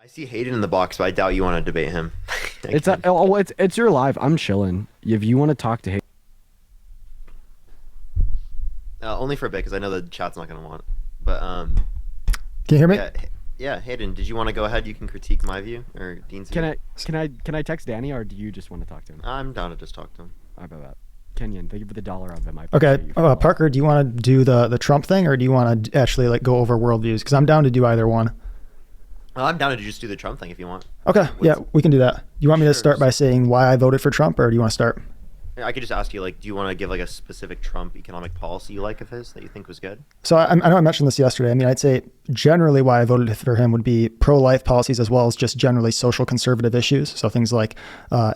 I see Hayden in the box, but I doubt you want to debate him. It's your live. I'm chilling. If you want to talk to him, Only for a bit, because I know the chat's not going to want. But Can you hear me? yeah. Hayden, did you want to go ahead? You can critique my view or Dean's view. can I text Danny, or do you just want to talk to him? I'm down to just talk to him. How about that? Kenyon, thank you for the $1 on them. Okay, Parker, do you want to do the Trump thing, or do you want to actually like go over worldviews? Because I'm down to do either one. Well, I'm down to just do the Trump thing if you want. Okay, yeah, we can do that. You want me to start by saying why I voted for Trump, or do you want to start? I could just ask you, like, do you want to give like a specific Trump economic policy you like of his that you think was good? So I know I mentioned this yesterday. I mean, I'd say generally why I voted for him would be pro-life policies as well as just generally social conservative issues. So things like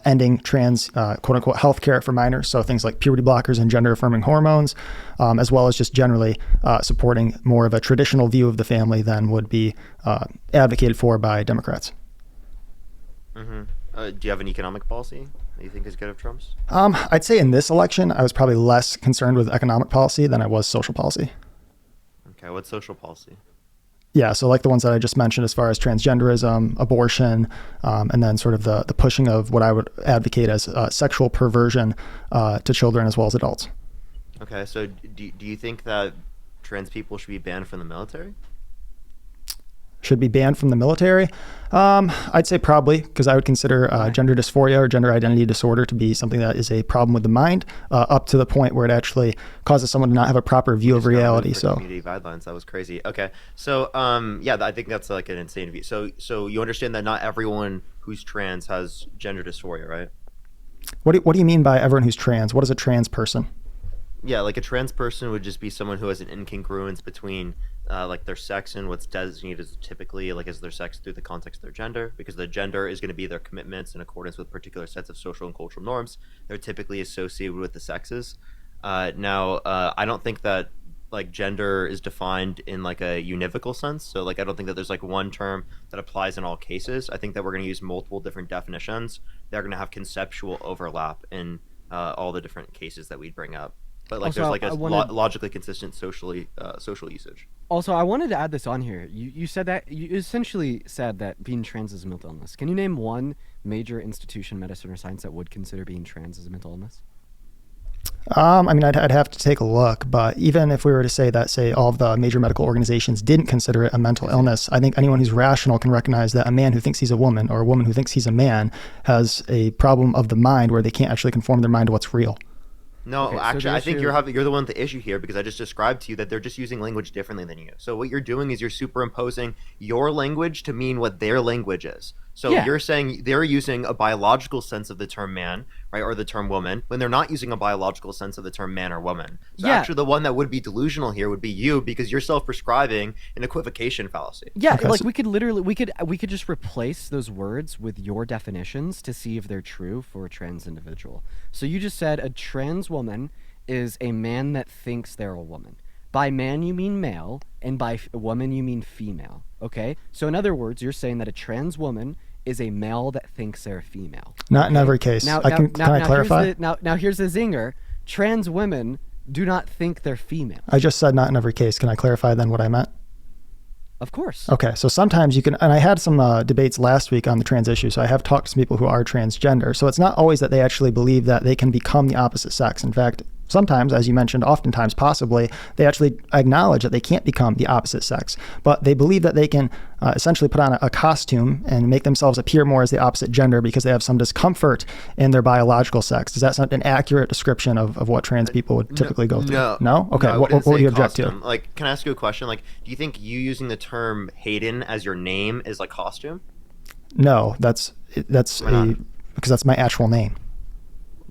ending trans quote unquote healthcare for minors. So things like puberty blockers and gender affirming hormones, as well as just generally supporting more of a traditional view of the family than would be advocated for by Democrats. Mm-hmm. Do you have an economic policy that you think is good of Trump's? I'd say in this election, I was probably less concerned with economic policy than I was social policy. Okay, what's social policy? Yeah, so like the ones that I just mentioned as far as transgenderism, abortion, and then sort of the pushing of what I would advocate as sexual perversion to children as well as adults. Okay, so do you think that trans people should be banned from the military? Should be banned from the military? I'd say probably, because I would consider gender dysphoria or gender identity disorder to be something that is a problem with the mind, up to the point where it actually causes someone to not have a proper view of reality. So community guidelines, that was crazy. Okay, so yeah, I think that's like an insane view. So you understand that not everyone who's trans has gender dysphoria, right? What do you mean by everyone who's trans? What is a trans person? Yeah, like a trans person would just be someone who has an incongruence between like their sex and what's designated as typically like as their sex through the context of their gender, because the gender is going to be their commitments in accordance with particular sets of social and cultural norms. They're typically associated with the sexes. Now, I don't think that like gender is defined in like a univocal sense. So like I don't think that there's like one term that applies in all cases. I think that we're going to use multiple different definitions that are going to have conceptual overlap in all the different cases that we bring up. But like Also, there's like a logically consistent social usage. Also, I wanted to add this on here. You said that you essentially said that being trans is a mental illness. Can you name one major institution, medicine or science, that would consider being trans as a mental illness? I mean, I'd have to take a look, but even if we were to say that, say, all of the major medical organizations didn't consider it a mental illness, I think anyone who's rational can recognize that a man who thinks he's a woman or a woman who thinks he's a man has a problem of the mind where they can't actually conform their mind to what's real. No, Okay, actually, so I think you're the one with the issue here, because I just described to you that they're just using language differently than you. So what you're doing is you're superimposing your language to mean what their language is. So Yeah. you're saying they're using a biological sense of the term man, right, or the term woman, when they're not using a biological sense of the term man or woman. So Yeah. actually, the one that would be delusional here would be you, because you're self-prescribing an equivocation fallacy. Yeah, Okay, like so- we could just replace those words with your definitions to see if they're true for a trans individual. So you just said a trans woman is a man that thinks they're a woman. By man you mean male, and by woman you mean female. Okay? So in other words, you're saying that a trans woman is a male that thinks they're a female. Not in every case. Can I clarify? Now here's the zinger. Trans women do not think they're female. I just said not in every case. Can I clarify then what I meant? Of course. Okay, so sometimes you can, and I had some debates last week on the trans issue, so I have talked to some people who are transgender. So it's not always that they actually believe that they can become the opposite sex. In fact, sometimes, as you mentioned, oftentimes, possibly, they actually acknowledge that they can't become the opposite sex, but they believe that they can essentially put on a costume and make themselves appear more as the opposite gender because they have some discomfort in their biological sex. Is that an accurate description of what trans people would typically go through? No? Okay, No, what would you object costume. to? Like, can I ask you a question? Like, do you think you using the term Hayden as your name is like costume? No, that's Why not? because that's my actual name.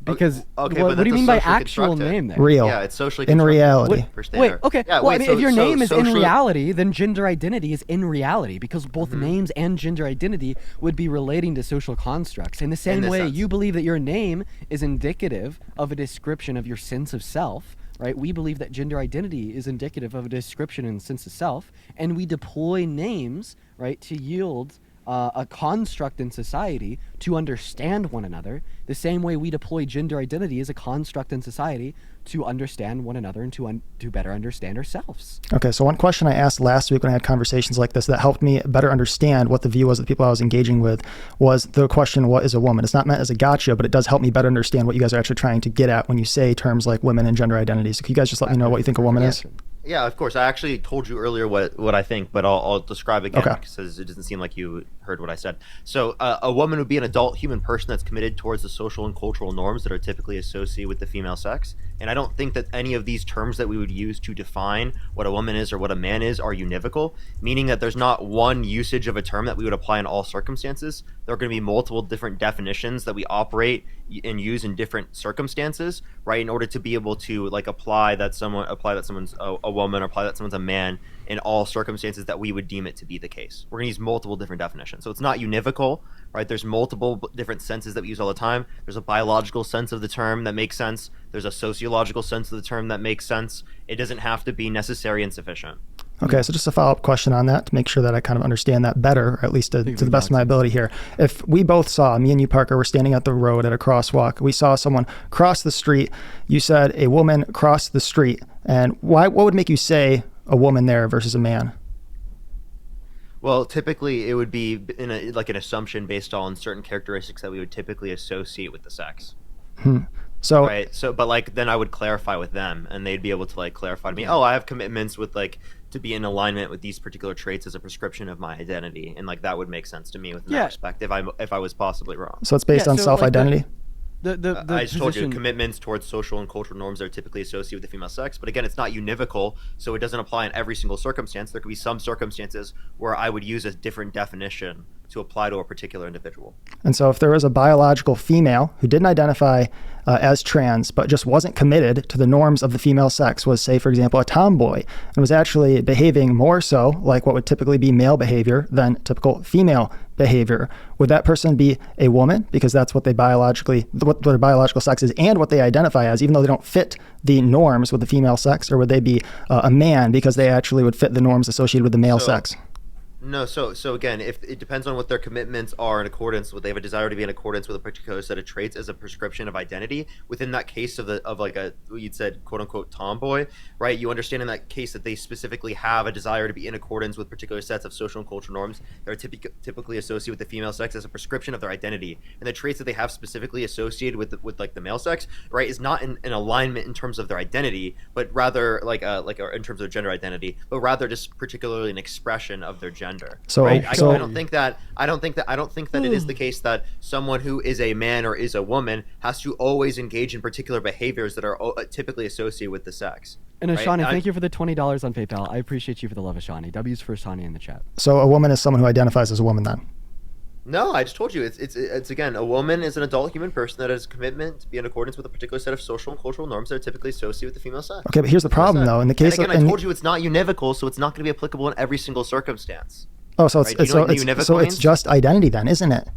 Because Okay, what but do you that's mean by socially actual constructed. name there? Real. Yeah, it's socially In constructed. reality. For Wait, standard. okay. Yeah, well, wait, I mean, so- if your so name is in socially- reality, then gender identity is in reality, because both Mm-hmm. names and gender identity would be relating to social constructs. In the same this way, sense. you believe that your name is indicative of a description of your sense of self, right? We believe that gender identity is indicative of a description and sense of self, and we deploy names, right, to yield a construct in society to understand one another, the same way we deploy gender identity as a construct in society to understand one another and to better understand ourselves. Okay, so one question I asked last week when I had conversations like this that helped me better understand what the view was of the people I was engaging with was the question, what is a woman? It's not meant as a gotcha, but it does help me better understand what you guys are actually trying to get at when you say terms like women and gender identities. So can you guys just let me know what you think a woman is? Yeah, of course. I actually told you earlier what I think, but I'll describe again because it doesn't seem like you heard what I said. So a woman would be an adult human person that's committed towards the social and cultural norms that are typically associated with the female sex. And I don't think that any of these terms that we would use to define what a woman is or what a man is are univocal, meaning that there's not one usage of a term that we would apply in all circumstances. There are going to be multiple different definitions that we operate and use in different circumstances, right? In order to be able to like apply that someone's a woman or apply that someone's a man in all circumstances that we would deem it to be the case. We're gonna use multiple different definitions. So it's not univocal, right? There's multiple different senses that we use all the time. There's a biological sense of the term that makes sense. There's a sociological sense of the term that makes sense. It doesn't have to be necessary and sufficient. Okay, so just a follow-up question on that to make sure that I kind of understand that better, or at least to the best of my ability here. If we both saw, me and you, Parker, were standing at the road at a crosswalk. We saw someone cross the street. You said a woman crossed the street. And what would make you say a woman there versus a man? Well, typically it would be like an assumption based on certain characteristics that we would typically associate with the sex. So, right. So, but like then I would clarify with them, and they'd be able to like clarify to me. Oh, I have commitments with like to be in alignment with these particular traits as a prescription of my identity, and like that would make sense to me within that perspective. If I was possibly wrong. So it's based on self-identity. The I just told you commitments towards social and cultural norms are typically associated with the female sex, but again, it's not univocal, so it doesn't apply in every single circumstance. There could be some circumstances where I would use a different definition to apply to a particular individual. And so if there was a biological female who didn't identify as trans, but just wasn't committed to the norms of the female sex, was, say, for example, a tomboy, and was actually behaving more so like what would typically be male behavior than typical female behavior, would that person be a woman because that's what what their biological sex is and what they identify as, even though they don't fit the norms with the female sex? Or would they be a man because they actually would fit the norms associated with the male sex? No, so again, if it depends on what their commitments are in accordance with, they have a desire to be in accordance with a particular set of traits as a prescription of identity. Within that case of like you'd said quote unquote tomboy, right? You understand in that case that they specifically have a desire to be in accordance with particular sets of social and cultural norms that are typically associated with the female sex as a prescription of their identity, and the traits that they have specifically associated with like the male sex, right, is not in alignment in terms of their identity, but rather like in terms of gender identity, but rather just particularly an expression of their gender. So, right? I don't think that it is the case that someone who is a man or is a woman has to always engage in particular behaviors that are typically associated with the sex. And Ashani, thank you for the $20 on PayPal. I appreciate you for the love, Ashani. W's for Ashani in the chat. So a woman is someone who identifies as a woman then? No, I just told you. It's again, a woman is an adult human person that has a commitment to be in accordance with a particular set of social and cultural norms that are typically associated with the female sex. Okay, but here's the problem though. In the case I told you it's not univocal, so it's not going to be applicable in every single circumstance. Oh, so it's just identity then, isn't it?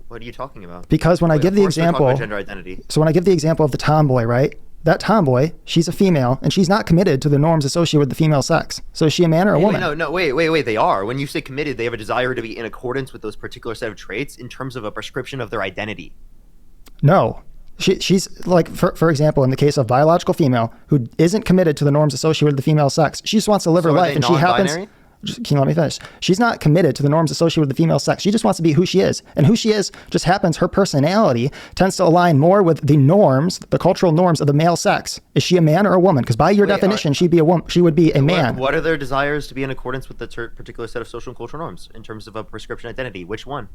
What are you talking about? Because when I give the example, gender identity. So when I give the example of the tomboy, right? That tomboy, she's a female, and she's not committed to the norms associated with the female sex. So is she a man or a woman? Wait. They are. When you say committed, they have a desire to be in accordance with those particular set of traits in terms of a prescription of their identity. No. She's like, for example, in the case of biological female who isn't committed to the norms associated with the female sex, she just wants to live her life, and she happens. Can you let me finish? She's not committed to the norms associated with the female sex. She just wants to be who she is. And who she is just happens, her personality tends to align more with the norms, the cultural norms of the male sex. Is she a man or a woman? Because by your definition, she'd be a woman. She would be a man. What are their desires to be in accordance with the particular set of social and cultural norms in terms of a prescription identity? Which one?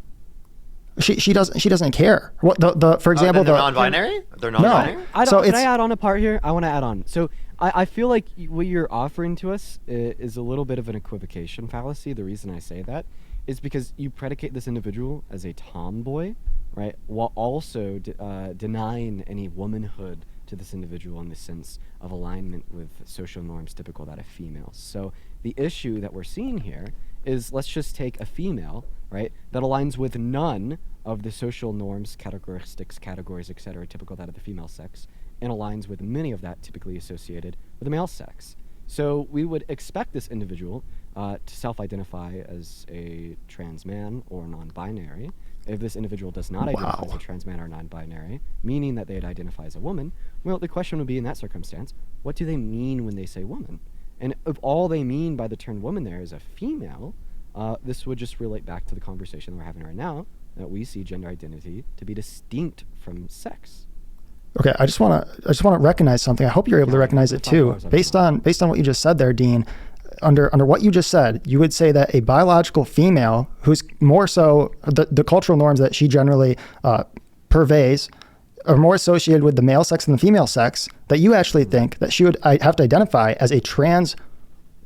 She doesn't care. What for example, they're non-binary? They're non-binary? No. Can I add on a part here? I want to add on. So I feel like what you're offering to us is a little bit of an equivocation fallacy. The reason I say that is because you predicate this individual as a tomboy, right, while also denying any womanhood to this individual in the sense of alignment with social norms typical that of females. So the issue that we're seeing here is, let's just take a female, right, that aligns with none of the social norms, categories, etc., typical that of the female sex, and aligns with many of that typically associated with the male sex. So we would expect this individual to self-identify as a trans man or non-binary, if this individual does not identify as a trans man or non-binary, meaning that they'd identify as a woman, well, the question would be in that circumstance, what do they mean when they say woman? And if all they mean by the term woman there is a female, this would just relate back to the conversation we're having right now, that we see gender identity to be distinct from sex. Okay, I just want to recognize something. I hope you're able to recognize it too. Based on what you just said there, Dean, under what you just said, you would say that a biological female who's more so the cultural norms that she generally purveys are more associated with the male sex than the female sex, that you actually think that she would have to identify as a trans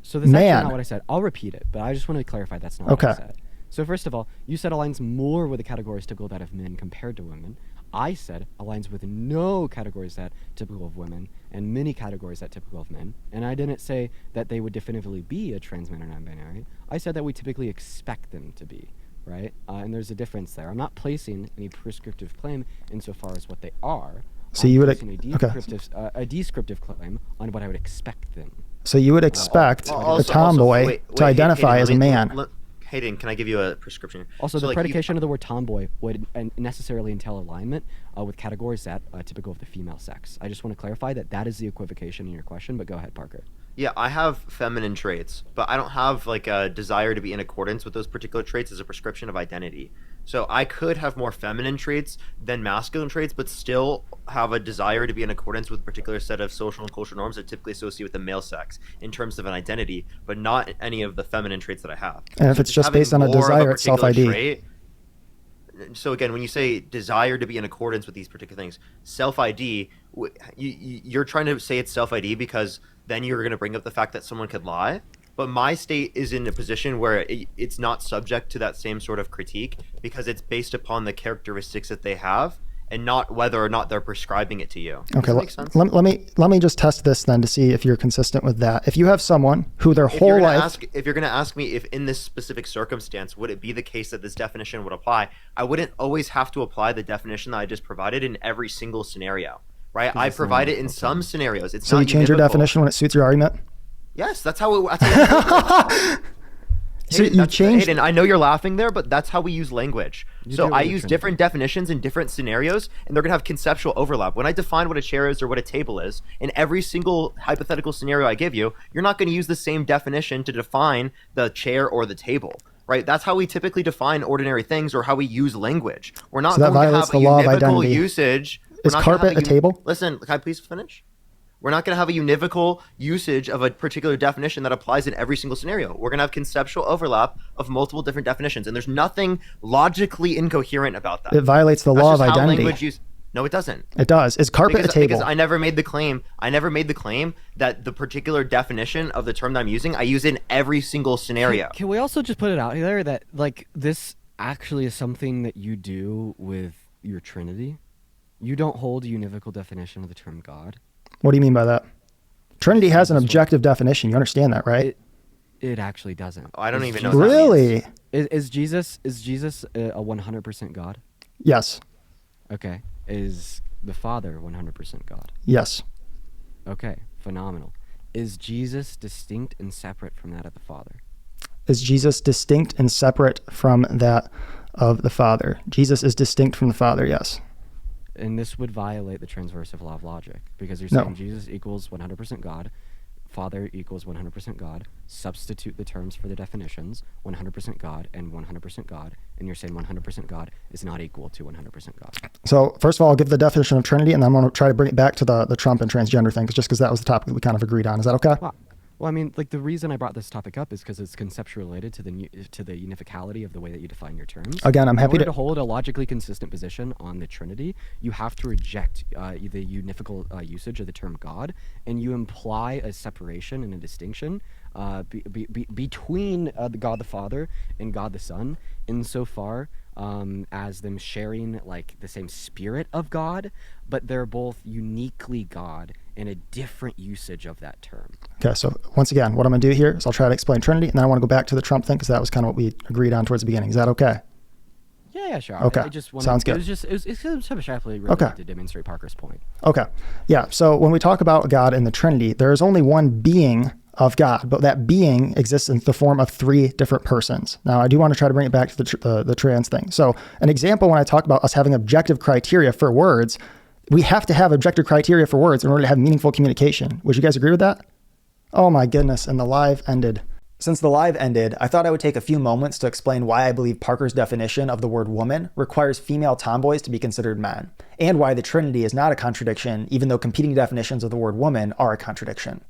So that's man. actually not what I said. I'll repeat it, but I just want to clarify that's not what I said. So first of all, you said aligns more with the categories typical that of men compared to women. I said aligns with no categories that typical of women and many categories that typical of men. And I didn't say that they would definitively be a trans man or non-binary. I said that we typically expect them to be, right? And there's a difference there. I'm not placing any prescriptive claim insofar as what they are. So I'm you would placing a descriptive claim on what I would expect them. So you would expect a tomboy to identify as a man. Hayden, can I give you a prescription? Also, the predication of the word tomboy would necessarily entail alignment with categories that typical of the female sex. I just want to clarify that is the equivocation in your question, but go ahead, Parker. Yeah, I have feminine traits, but I don't have like a desire to be in accordance with those particular traits as a prescription of identity. So I could have more feminine traits than masculine traits, but still have a desire to be in accordance with a particular set of social and cultural norms that typically associate with the male sex in terms of an identity, but not any of the feminine traits that I have. And if it's just based on a desire, it's self-ID. So again, when you say desire to be in accordance with these particular things, self-ID, you're trying to say it's self-ID because then you're going to bring up the fact that someone could lie. But my state is in a position where it's not subject to that same sort of critique because it's based upon the characteristics that they have and not whether or not they're prescribing it to you. Okay, Does that make sense? let me just test this then to see if you're consistent with that. If you have someone who their whole life... If you're going to ask me if in this specific circumstance, would it be the case that this definition would apply, I wouldn't always have to apply the definition that I just provided in every single scenario, right? I provide it in some scenarios. It's so not you change your univocal. Definition when it suits your argument? Yes, that's how it So you changed... Hayden, I know you're laughing there, but that's how we use language. So I use different definitions in different scenarios, and they're going to have conceptual overlap. When I define what a chair is or what a table is, in every single hypothetical scenario I give you, you're not going to use the same definition to define the chair or the table. Right? That's how we typically define ordinary things or how we use language. We're not that going to violates have the a law of univocal identity. usage. Is carpet a table? Listen, can I please finish? We're not going to have a univocal usage of a particular definition that applies in every single scenario. We're going to have conceptual overlap of multiple different definitions, and there's nothing logically incoherent about that. It violates the law of identity. No, it doesn't. It does. Is carpet a table? Because I never made the claim. I never made the claim that the particular definition of the term that I'm using, I use in every single scenario. Can we also just put it out there that like this actually is something that you do with your Trinity? You don't hold a univocal definition of the term God. What do you mean by that? Trinity has an objective definition. You understand that, right? It actually doesn't. I don't even know what Really? that means. Is Jesus a 100% God? Yes. Okay. Is the Father 100% God? Yes. Okay. Phenomenal. Is Jesus distinct and separate from that of the Father? Is Jesus distinct and separate from that of the Father? Jesus is distinct from the Father, yes. And this would violate the transversive law of logic because you're saying No. Jesus equals 100% God, Father equals 100% God, substitute the terms for the definitions, 100% God and 100% God, and you're saying 100% God is not equal to 100% God. So first of all, I'll give the definition of Trinity, and then I'm going to try to bring it back to the Trump and transgender thing, just because that was the topic that we kind of agreed on. Is that okay? Well, I mean, like the reason I brought this topic up is because it's conceptually related to the unificality of the way that you define your terms. Again, I'm happy in order to hold a logically consistent position on the Trinity, you have to reject the univocal usage of the term God, and you imply a separation and a distinction between the God the Father and God the Son, insofar as them sharing like the same spirit of God, but they're both uniquely God in a different usage of that term. Okay, so once again, what I'm going to do here is I'll try to explain Trinity, and then I want to go back to the Trump thing, because that was kind of what we agreed on towards the beginning. Is that okay? Yeah, sure. Okay, I just wanted, sounds good. It's sharply related to demonstrate Parker's point. Okay, yeah, so when we talk about God and the Trinity, there is only one being of God, but that being exists in the form of three different persons. Now, I do want to try to bring it back to the trans thing. So an example, when I talk about us having objective criteria for words, we have to have objective criteria for words in order to have meaningful communication. Would you guys agree with that? Oh my goodness, and the live ended. Since the live ended, I thought I would take a few moments to explain why I believe Parker's definition of the word woman requires female tomboys to be considered men, and why the Trinity is not a contradiction, even though competing definitions of the word woman are a contradiction.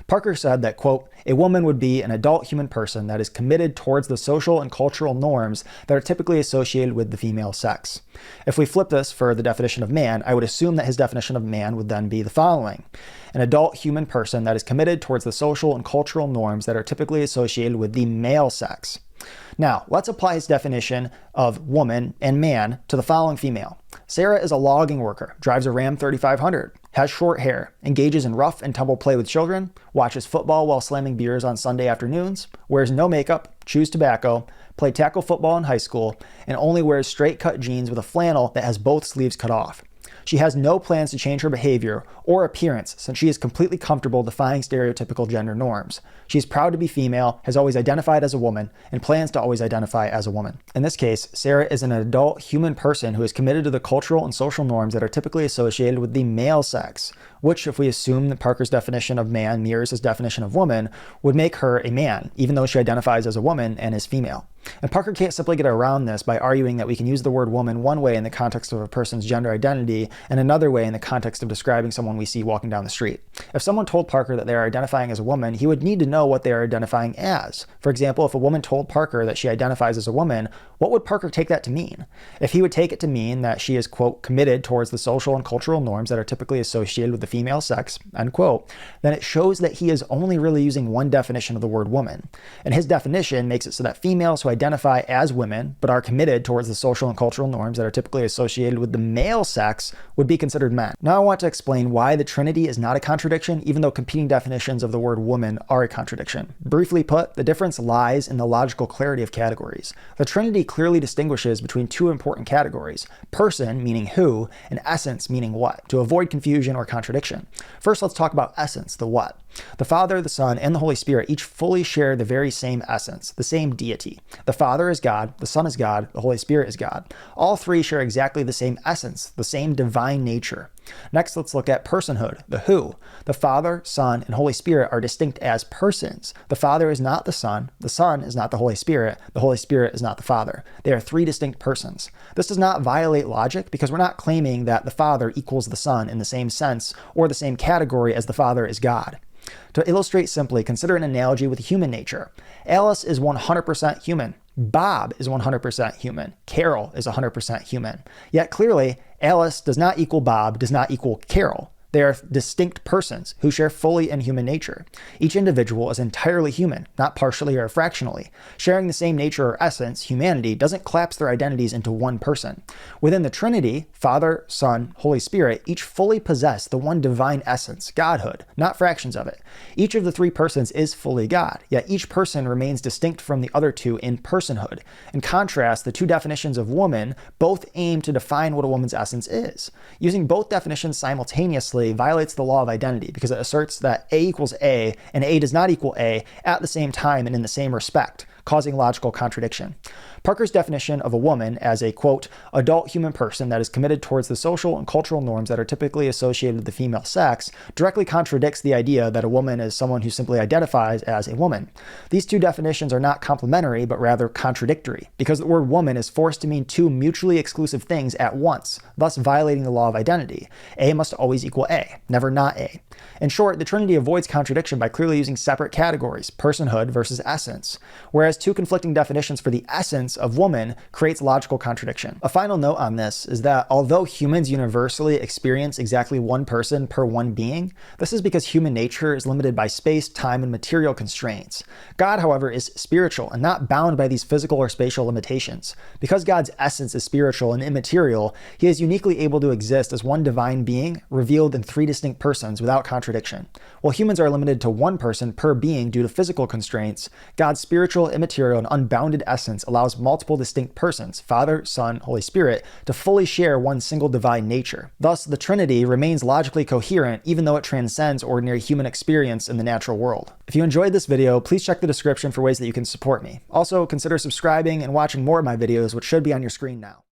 Parker said that, quote, a woman would be an adult human person that is committed towards the social and cultural norms that are typically associated with the female sex. If we flip this for the definition of man, I would assume that his definition of man would then be the following: an adult human person that is committed towards the social and cultural norms that are typically associated with the male sex. Now, let's apply his definition of woman and man to the following female. Sarah is a logging worker, drives a Ram 3500, has short hair, engages in rough and tumble play with children, watches football while slamming beers on Sunday afternoons, wears no makeup, chews tobacco, played tackle football in high school, and only wears straight-cut jeans with a flannel that has both sleeves cut off. She has no plans to change her behavior or appearance since she is completely comfortable defying stereotypical gender norms. She is proud to be female, has always identified as a woman, and plans to always identify as a woman. In this case, Sarah is an adult human person who is committed to the cultural and social norms that are typically associated with the male sex, which, if we assume that Parker's definition of man mirrors his definition of woman, would make her a man, even though she identifies as a woman and is female. And Parker can't simply get around this by arguing that we can use the word woman one way in the context of a person's gender identity and another way in the context of describing someone we see walking down the street. If someone told Parker that they are identifying as a woman, he would need to know what they are identifying as. For example, if a woman told Parker that she identifies as a woman, what would Parker take that to mean? If he would take it to mean that she is, quote, committed towards the social and cultural norms that are typically associated with the female sex, end quote, then it shows that he is only really using one definition of the word woman. And his definition makes it so that females who identify as women but are committed towards the social and cultural norms that are typically associated with the male sex would be considered men. Now I want to explain why the Trinity is not a contradiction, even though competing definitions of the word woman are a contradiction. Briefly put, the difference lies in the logical clarity of categories. The Trinity clearly distinguishes between two important categories: person, meaning who, and essence, meaning what, to avoid confusion or contradiction. First, let's talk about essence, the what. The Father, the Son, and the Holy Spirit each fully share the very same essence, the same deity. The Father is God, the Son is God, the Holy Spirit is God. All three share exactly the same essence, the same divine nature. Next, let's look at personhood, the who. The Father, Son, and Holy Spirit are distinct as persons. The Father is not the Son is not the Holy Spirit is not the Father. They are three distinct persons. This does not violate logic because we're not claiming that the Father equals the Son in the same sense or the same category as the Father is God. To illustrate simply, consider an analogy with human nature. Alice is 100% human. Bob is 100% human. Carol is 100% human. Yet clearly, Alice does not equal Bob, does not equal Carol. They are distinct persons who share fully in human nature. Each individual is entirely human, not partially or fractionally. Sharing the same nature or essence, humanity, doesn't collapse their identities into one person. Within the Trinity, Father, Son, Holy Spirit each fully possess the one divine essence, Godhood, not fractions of it. Each of the three persons is fully God, yet each person remains distinct from the other two in personhood. In contrast, the two definitions of woman both aim to define what a woman's essence is. Using both definitions simultaneously violates the law of identity because it asserts that A equals A and A does not equal A at the same time and in the same respect, causing logical contradiction. Parker's definition of a woman as a, quote, adult human person that is committed towards the social and cultural norms that are typically associated with the female sex directly contradicts the idea that a woman is someone who simply identifies as a woman. These two definitions are not complementary, but rather contradictory, because the word woman is forced to mean two mutually exclusive things at once, thus violating the law of identity. A must always equal A, never not A. In short, the Trinity avoids contradiction by clearly using separate categories, personhood versus essence, whereas two conflicting definitions for the essence of woman creates logical contradiction. A final note on this is that although humans universally experience exactly one person per one being, this is because human nature is limited by space, time, and material constraints. God, however, is spiritual and not bound by these physical or spatial limitations. Because God's essence is spiritual and immaterial, he is uniquely able to exist as one divine being revealed in three distinct persons without contradiction. While humans are limited to one person per being due to physical constraints, God's spiritual, immaterial, and unbounded essence allows multiple distinct persons, Father, Son, Holy Spirit, to fully share one single divine nature. Thus, the Trinity remains logically coherent even though it transcends ordinary human experience in the natural world. If you enjoyed this video, please check the description for ways that you can support me. Also, consider subscribing and watching more of my videos, which should be on your screen now.